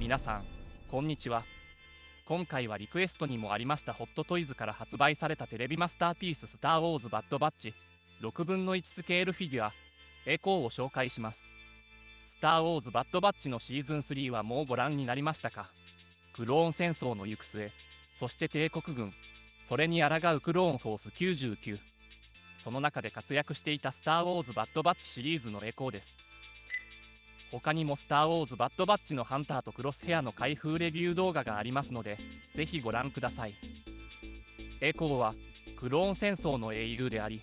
皆さん、こんにちは。今回はリクエストにもありましたホットトイズから発売されたテレビマスターピーススター・ウォーズ・バッドバッチ6分の1スケールフィギュアエコーを紹介します。スター・ウォーズ・バッドバッチのシーズン3はもうご覧になりましたか？クローン戦争の行く末、そして帝国軍、それに抗うクローンフォース99、その中で活躍していたスター・ウォーズ・バッドバッチシリーズのエコーです。他にもスター・ウォーズ・バッドバッチのハンターとクロスヘアの開封レビュー動画がありますので、ぜひご覧ください。エコーはクローン戦争の英雄であり、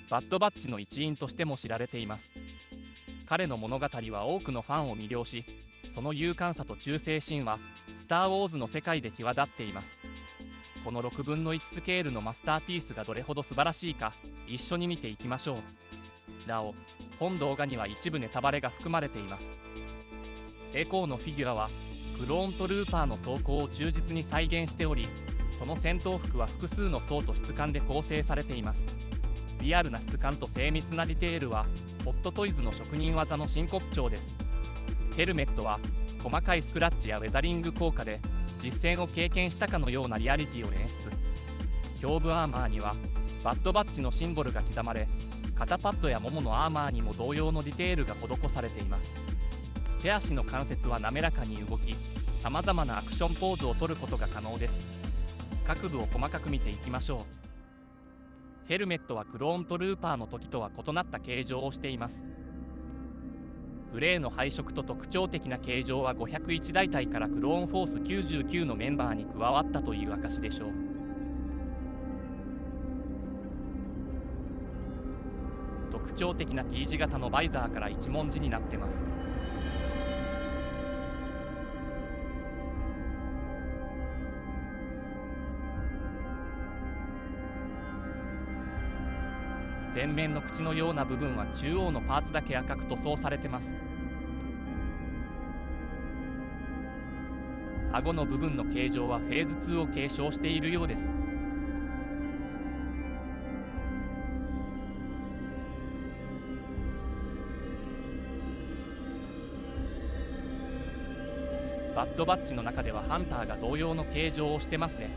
バッドバッチの一員としても知られています。彼の物語は多くのファンを魅了し、その勇敢さと忠誠心はスター・ウォーズの世界で際立っています。この6分の1スケールのマスターピースがどれほど素晴らしいか、一緒に見ていきましょう。なお、本動画には一部ネタバレが含まれています。エコーのフィギュアはクローントルーパーの装甲を忠実に再現しており、その戦闘服は複数の層と質感で構成されています。リアルな質感と精密なディテールはホットトイズの職人技の真骨頂です。ヘルメットは細かいスクラッチやウェザリング効果で実戦を経験したかのようなリアリティを演出。胸部アーマーにはバッドバッチのシンボルが刻まれ、肩パッドやもものアーマーにも同様のディテールが施されています。手足の関節は滑らかに動き、さまざまなアクションポーズを取ることが可能です。各部を細かく見ていきましょう。ヘルメットはクローントルーパーの時とは異なった形状をしています。グレーの配色と特徴的な形状は501大隊からクローンフォース99のメンバーに加わったという証でしょう。特徴的な T 字型のバイザーから一文字になってます。前面の口のような部分は中央のパーツだけ赤く塗装されてます。顎の部分の形状はフェーズ2を継承しているようです。バッドバッチの中ではハンターが同様の形状をしてますね。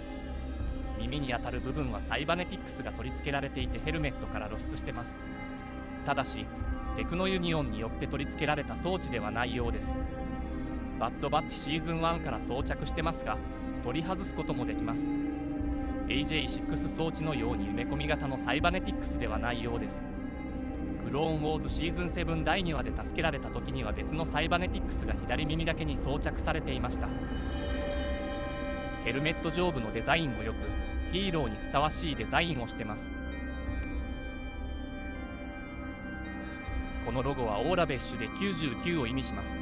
耳に当たる部分はサイバネティクスが取り付けられていてヘルメットから露出してます。ただしテクノユニオンによって取り付けられた装置ではないようです。バッドバッチシーズン1から装着してますが、取り外すこともできます。 AJ6 装置のように埋め込み型のサイバネティクスではないようです。クローンウォーズシーズン7第2話で助けられた時には別のサイバネティクスが左耳だけに装着されていました。ヘルメット上部のデザインもよく、ヒーローにふさわしいデザインをしてます。このロゴはオーラベッシュで99を意味します。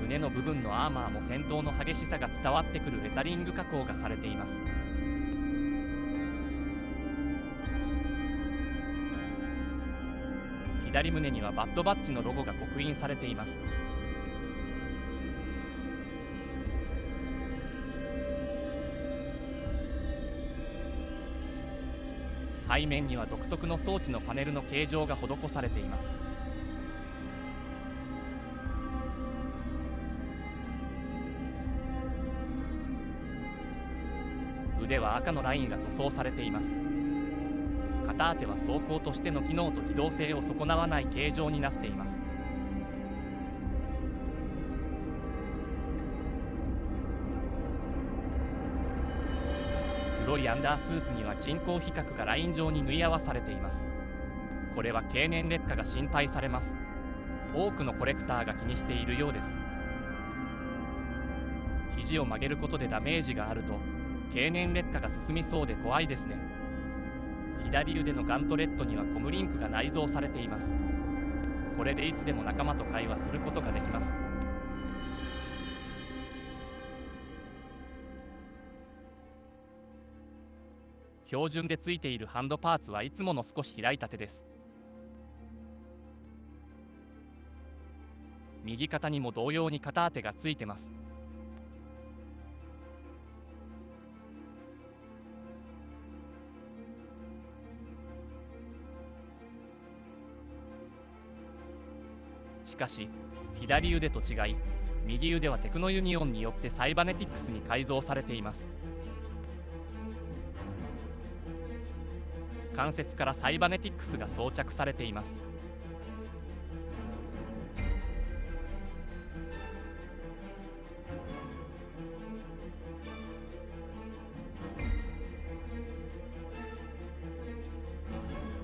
胸の部分のアーマーも戦闘の激しさが伝わってくるウェザリング加工がされています。左胸にはバッドバッチのロゴが刻印されています。背面には独特の装置のパネルの形状が施されています。腕は赤のラインが塗装されています。片当ては装甲としての機能と機動性を損なわない形状になっています。黒いアンダースーツには人工皮革がライン状に縫い合わされています。これは経年劣化が心配されます。多くのコレクターが気にしているようです。肘を曲げることでダメージがあると経年劣化が進みそうで怖いですね。左腕のガントレットにはコムリンクが内蔵されています。これでいつでも仲間と会話することができます。標準でついているハンドパーツはいつもの少し開いた手です。右肩にも同様に片当てがついてます。しかし左腕と違い右腕はテクノユニオンによってサイバネティクスに改造されています。関節からサイバネティクスが装着されています。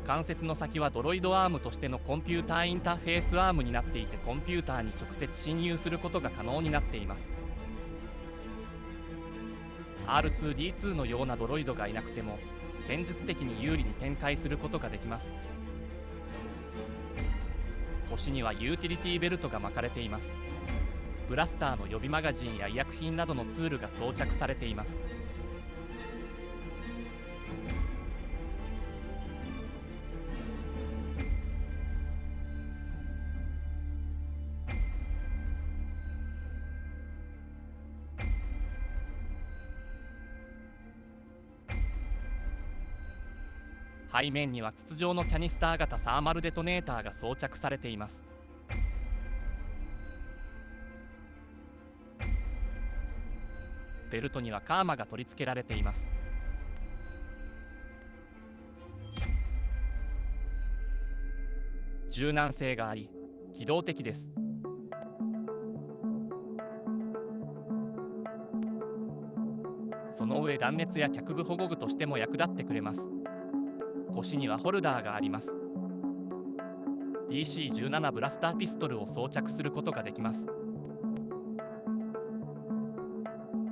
関節の先はドロイドアームとしてのコンピューターインターフェースアームになっていて、コンピューターに直接侵入することが可能になっています。 R2D2 のようなドロイドがいなくても戦術的に有利に展開することができます。腰にはユーティリティベルトが巻かれています。ブラスターの予備マガジンや医薬品などのツールが装着されています。背面には筒状のキャニスター型サーマルデトネーターが装着されています。ベルトにはカーマが取り付けられています。柔軟性があり機動的です。その上、断熱や脚部保護具としても役立ってくれます。腰にはホルダーがあります。 DC-17 ブラスターピストルを装着することができます。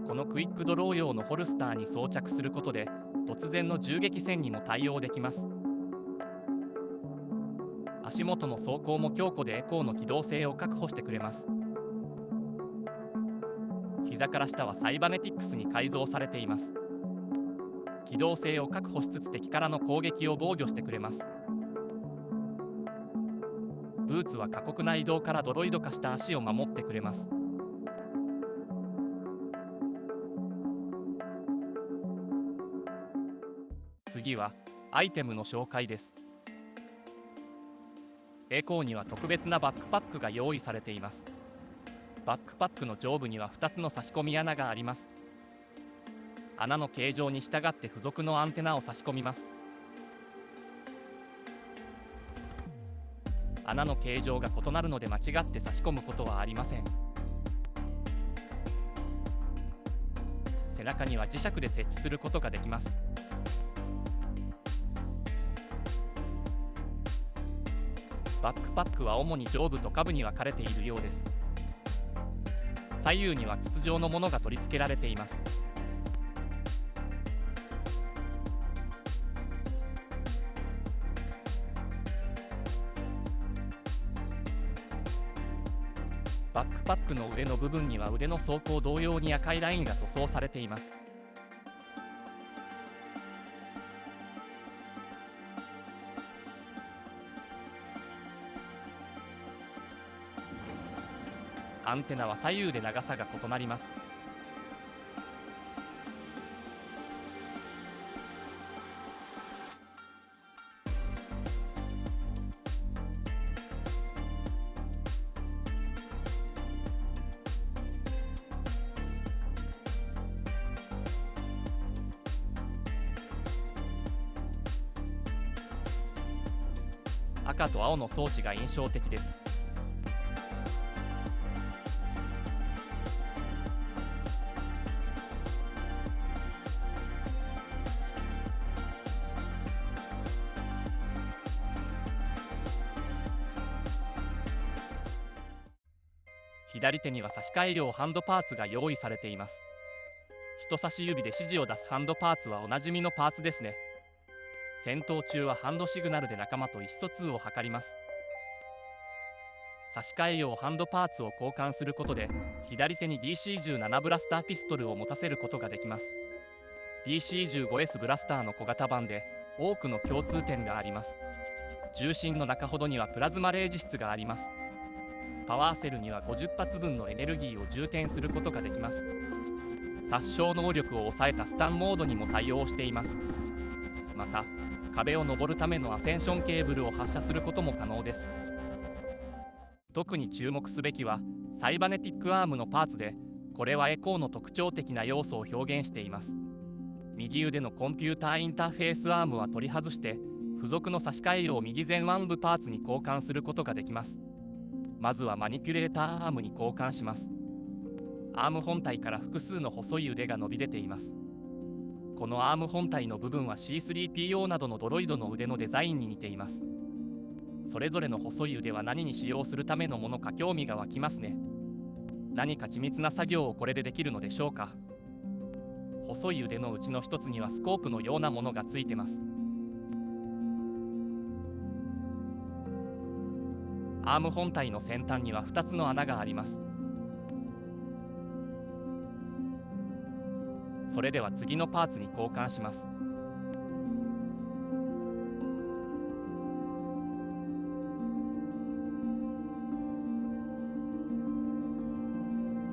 このクイックドロー用のホルスターに装着することで突然の銃撃戦にも対応できます。足元の走行も強固でエコーの機動性を確保してくれます。膝から下はサイバネティクスに改造されています。機動性を確保しつつ敵からの攻撃を防御してくれます。ブーツは過酷な移動からドロイド化した足を守ってくれます。次はアイテムの紹介です。エコーには特別なバックパックが用意されています。バックパックの上部には2つの差し込み穴があります。穴の形状に従って付属のアンテナを差し込みます。穴の形状が異なるので間違って差し込むことはありません。背中には磁石で設置することができます。バックパックは主に上部と下部に分かれているようです。左右には筒状のものが取り付けられています。バックパックの上の部分には腕の走行同様に赤いラインが塗装されています。アンテナは左右で長さが異なります。赤と青の装置が印象的です。左手には差し替え用ハンドパーツが用意されています。人差し指で指示を出すハンドパーツはおなじみのパーツですね。戦闘中はハンドシグナルで仲間と意思疎通を図ります。差し替え用ハンドパーツを交換することで左手に DC-17 ブラスターピストルを持たせることができます。 DC-15S ブラスターの小型版で多くの共通点があります。重心の中ほどにはプラズマレージ室があります。パワーセルには50発分のエネルギーを充填することができます。殺傷能力を抑えたスタンモードにも対応しています。また壁を登るためのアセンションケーブルを発射することも可能です。特に注目すべきはサイバネティックアームのパーツで、これはエコーの特徴的な要素を表現しています。右腕のコンピューターインターフェースアームは取り外して、付属の差し替え用右前腕部パーツに交換することができます。まずはマニピュレーターアームに交換します。アーム本体から複数の細い腕が伸び出ています。このアーム本体の部分は C3PO などのドロイドの腕のデザインに似ています。それぞれの細い腕は何に使用するためのものか興味が湧きますね。何か緻密な作業をこれでできるのでしょうか。細い腕のうちの一つにはスコープのようなものがついてます。アーム本体の先端には2つの穴があります。それでは次のパーツに交換します。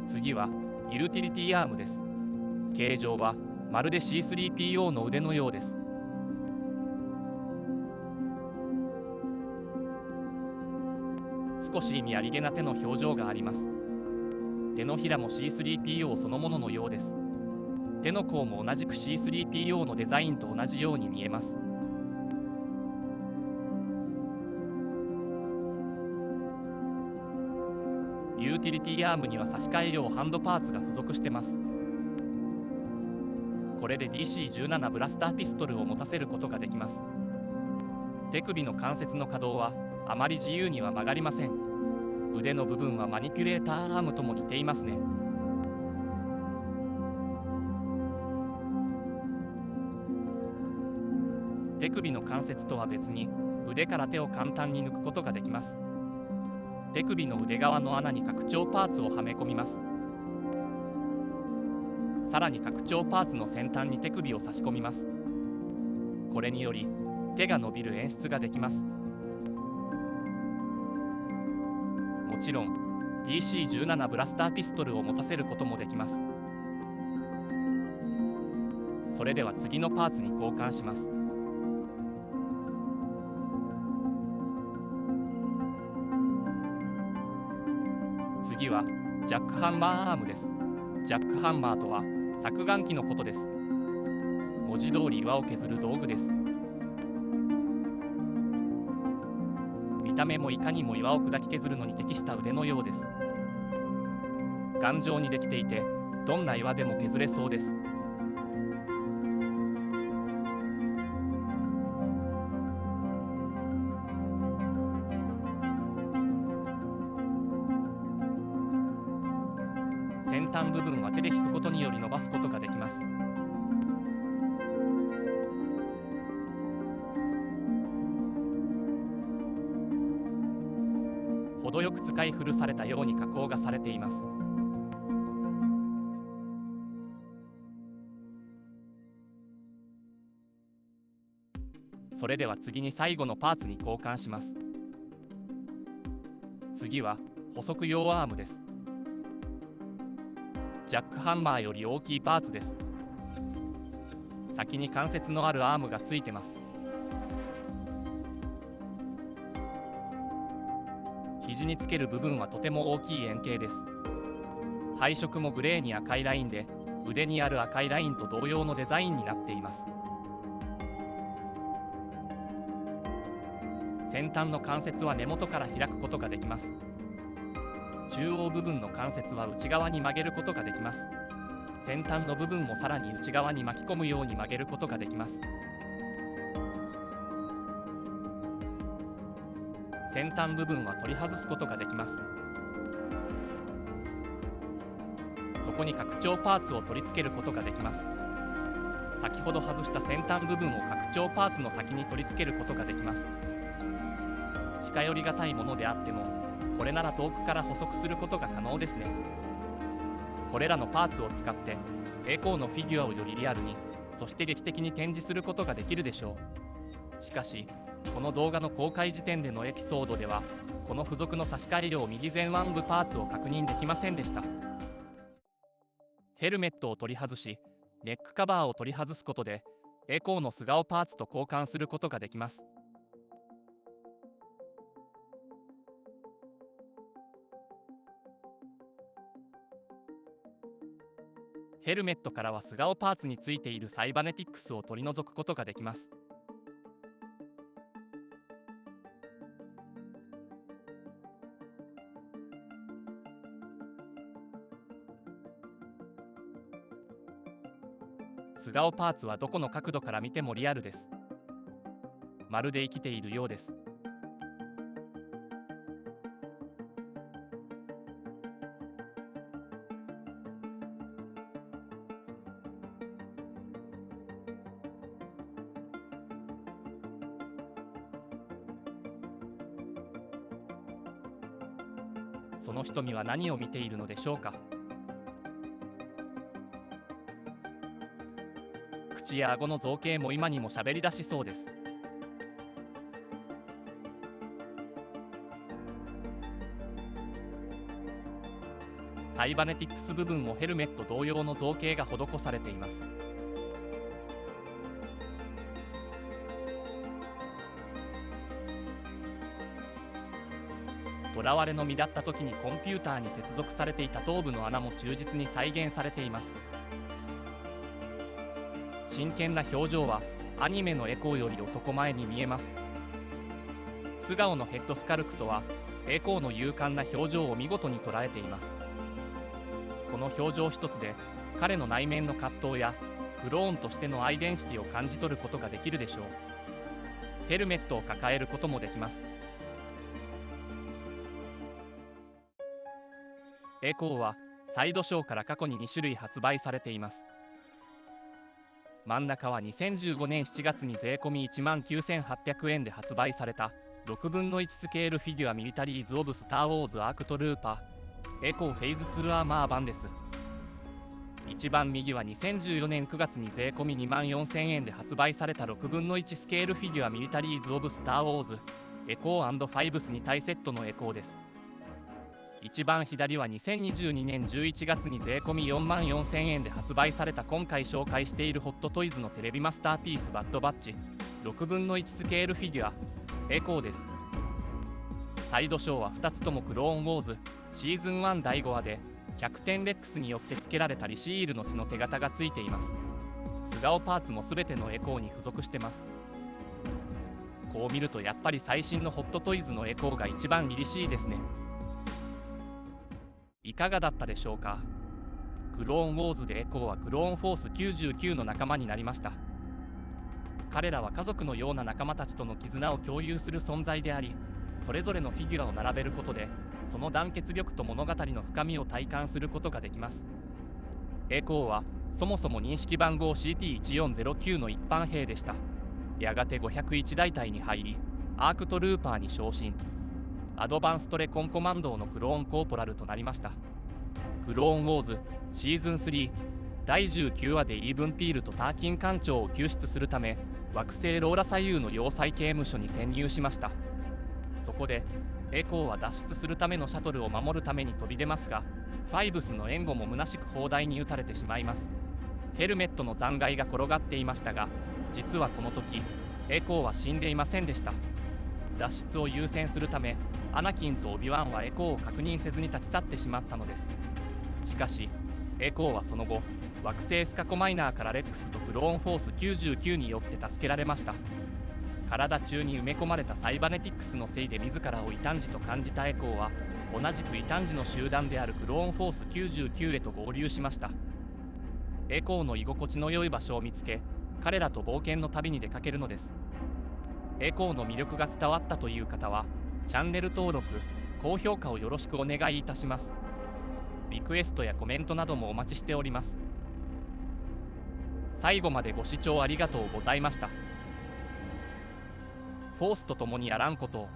次はユーティリティアームです。形状はまるで C3PO の腕のようです。少し意味ありげな手の表情があります。手のひらも C3PO そのもののようです。手の甲も同じく C3PO のデザインと同じように見えます。ユーティリティアームには差し替え用ハンドパーツが付属してます。これで DC-17 ブラスターピストルを持たせることができます。手首の関節の可動はあまり自由には曲がりません。腕の部分はマニピュレーターアームとも似ていますね。手首の関節とは別に腕から手を簡単に抜くことができます。手首の腕側の穴に拡張パーツをはめ込みます。さらに拡張パーツの先端に手首を差し込みます。これにより手が伸びる演出ができます。もちろん DC-17 ブラスターピストルを持たせることもできます。それでは次のパーツに交換します。次はジャックハンマーアームです。ジャックハンマーとは削岩機のことです。文字通り岩を削る道具です。見た目もいかにも岩を砕き削るのに適した腕のようです。頑丈にできていて、どんな岩でも削れそうです。先端部分は手で引くことにより伸ばすことができます。程よく使い古されたように加工がされています。それでは次に最後のパーツに交換します。次は補足用アームです。ジャックハンマーより大きいパーツです。先に関節のあるアームがついてます。肘につける部分はとても大きい円形です。配色もグレーに赤いラインで、腕にある赤いラインと同様のデザインになっています。先端の関節は根元から開くことができます。中央部分の関節は内側に曲げることができます。先端の部分もさらに内側に巻き込むように曲げることができます。先端部分は取り外すことができます。そこに拡張パーツを取り付けることができます。先ほど外した先端部分を拡張パーツの先に取り付けることができます。近寄りがたいものであっても、これなら遠くから補足することが可能ですね。これらのパーツを使ってエコーのフィギュアをよりリアルに、そして劇的に展示することができるでしょう。しかしこの動画の公開時点でのエピソードでは、この付属の差し替え用右前腕部パーツを確認できませんでした。ヘルメットを取り外し、ネックカバーを取り外すことでエコーの素顔パーツと交換することができます。ヘルメットからは素顔パーツについているサイバネティックスを取り除くことができます。素顔パーツはどこの角度から見てもリアルです。まるで生きているようです。その瞳は何を見ているのでしょうか。口や顎の造形も今にも喋り出しそうです。サイバネティックス部分もヘルメット同様の造形が施されています。囚われの身だった時にコンピューターに接続されていた頭部の穴も忠実に再現されています。真剣な表情はアニメのエコーより男前に見えます。素顔のヘッドスカルクトはエコーの勇敢な表情を見事に捉えています。この表情一つで彼の内面の葛藤やクローンとしてのアイデンティティを感じ取ることができるでしょう。ヘルメットを抱えることもできます。エコーはサイドショーから過去に2種類発売されています。真ん中は2015年7月に税込み19,800円で発売された6分の1スケールフィギュアミリタリーズ・オブ・スター・ウォーズ・アークト・ルーパーエコーフェイズ2アーマー版です。一番右は2014年9月に税込み24,000円で発売された6分の1スケールフィギュアミリタリーズ・オブ・スター・ウォーズエコー&ファイブス2体セットのエコーです。一番左は2022年11月に税込み44,000円で発売された今回紹介しているホットトイズのテレビマスターピースバッドバッチ6分の1スケールフィギュアエコーです。サイドショーは2つともクローンウォーズシーズン1第5話でキャプテンレックスによって付けられたリシールの血の手形がついています。素顔パーツも全てのエコーに付属してます。こう見るとやっぱり最新のホットトイズのエコーが一番凛々しいですね。いかがだったでしょうか。クローンウォーズでエコーはクローンフォース99の仲間になりました。彼らは家族のような仲間たちとの絆を共有する存在であり、それぞれのフィギュアを並べることでその団結力と物語の深みを体感することができます。エコーはそもそも認識番号 CT1409 の一般兵でした。やがて501大隊に入りアークトルーパーに昇進、アドバンストレコンコマンドのクローンコーポラルとなりました。クローンウォーズシーズン3第19話でイーブンピールとターキン艦長を救出するため惑星ローラ左右の要塞刑務所に潜入しました。そこでエコーは脱出するためのシャトルを守るために飛び出ますが、ファイブスの援護も虚しく砲台に撃たれてしまいます。ヘルメットの残骸が転がっていましたが、実はこの時エコーは死んでいませんでした。脱出を優先するためアナキンとオビワンはエコーを確認せずに立ち去ってしまったのです。しかしエコーはその後惑星スカコマイナーからレックスとクローンフォース99によって助けられました。体中に埋め込まれたサイバネティックスのせいで自らを異端児と感じたエコーは同じく異端児の集団であるクローンフォース99へと合流しました。エコーの居心地の良い場所を見つけ、彼らと冒険の旅に出かけるのです。エコーの魅力が伝わったという方はチャンネル登録・高評価をよろしくお願いいたします。リクエストやコメントなどもお待ちしております。最後までご視聴ありがとうございました。フォースと共にあらんことを。